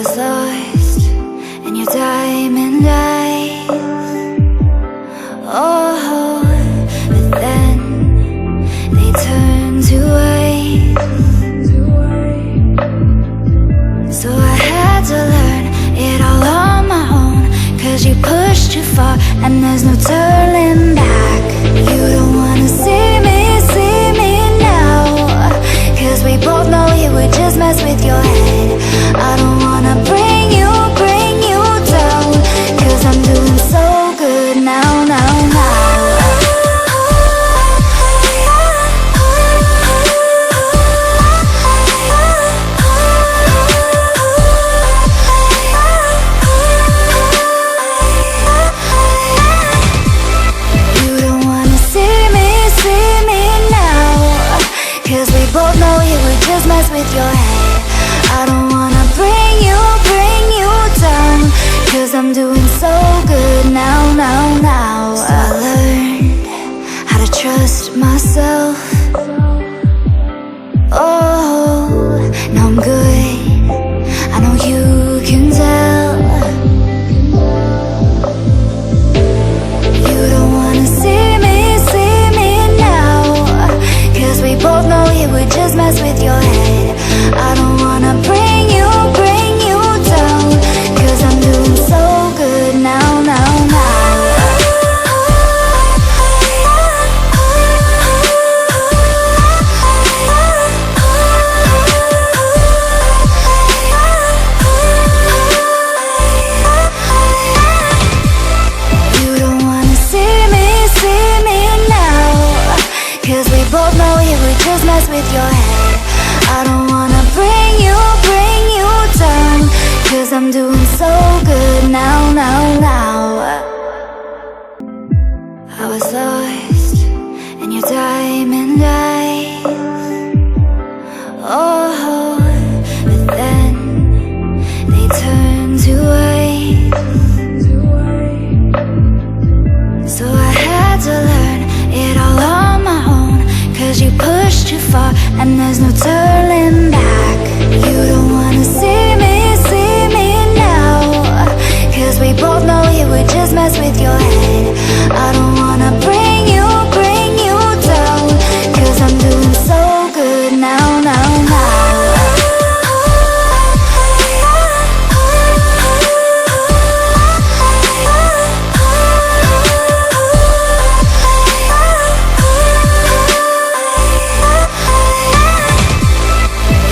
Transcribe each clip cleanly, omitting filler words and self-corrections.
was lost in your diamond eyes. Oh, but then they turned to ice. So I had to learn it all on my own, 'cause you pushed too far and there's no turning back. You don't wanna see me now, 'cause we both know it would just mess with your head. I don't wanna bring you down, 'cause I'm doing so good now. You don't wanna see me now, 'cause we both know it would just mess with your head. I don't wanna bring you down, 'cause I'm doing so good now. So I learned how to trust myself. Oh, now I'm good, I know you can tell. You don't wanna see me now, 'cause we both know it would just mess with your head. I don't wanna bring you down, 'cause I'm doing so good now. You don't wanna see me now, 'cause we both know it would just mess with your head. I don't wanna bring you down, 'cause I'm doing so good now. I was lost in your diamond eyes. Oh, but then they turned to ice. So I had to learn it all on my own, 'cause you pushed too far and there's no turning back. You don't wanna see me now, 'cause we both know it would just mess with your head. I don't wanna bring you down, 'cause I'm doing so good now.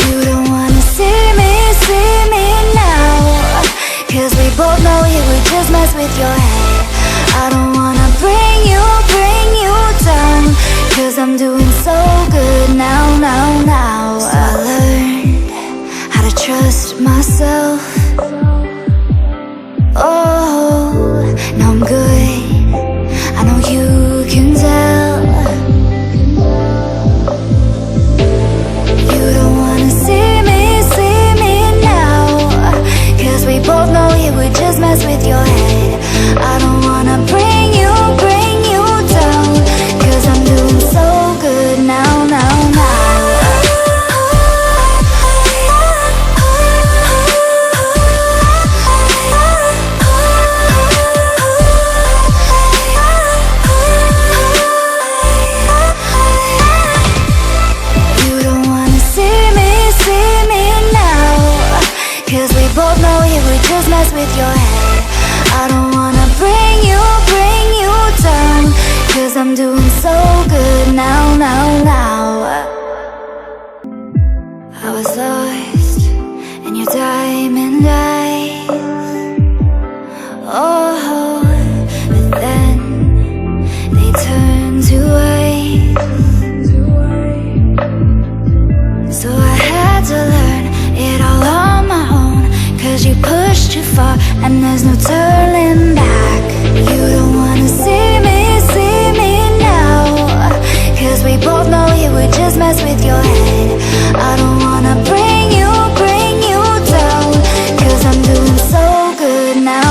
You don't wanna see me now, 'cause we both know it would just mess with your head. I don't wanna bring you down, 'cause I'm doing so good now. So I learned how to trust myself. Oh, now I'm good, I know you can tell. You don't wanna see me now, 'cause we both know it would just mess with your head. I don't wanna bring you down, 'cause I'm doing so good now. You don't wanna see me now, 'cause we both know it would just mess with your head. I don't wanna bring you down, 'cause I'm doing so good now. I was lost in your diamond eyes. Oh, but then they turned to ice. So I had to learn it all on my own, 'cause you pushed too far and there's no turning back. You don't wanna see me now, 'cause we both know it would just mess with your head. I don't wanna bring you down, 'cause I'm doing so good now.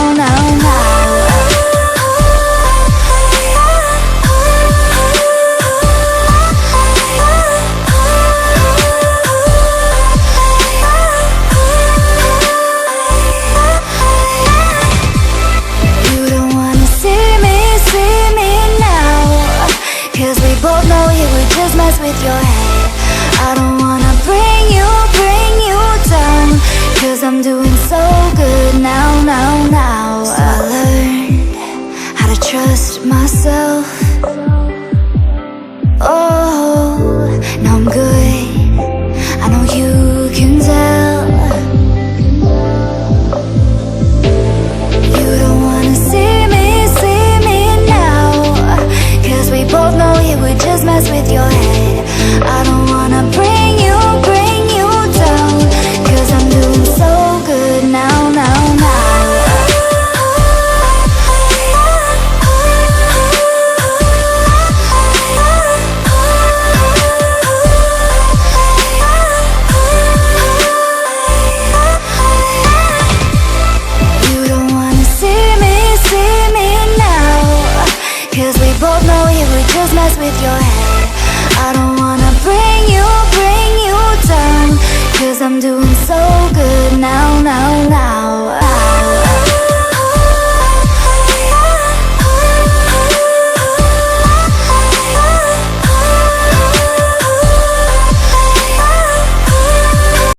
with your head. I don't wanna bring you down, 'cause I'm doing so good now, now,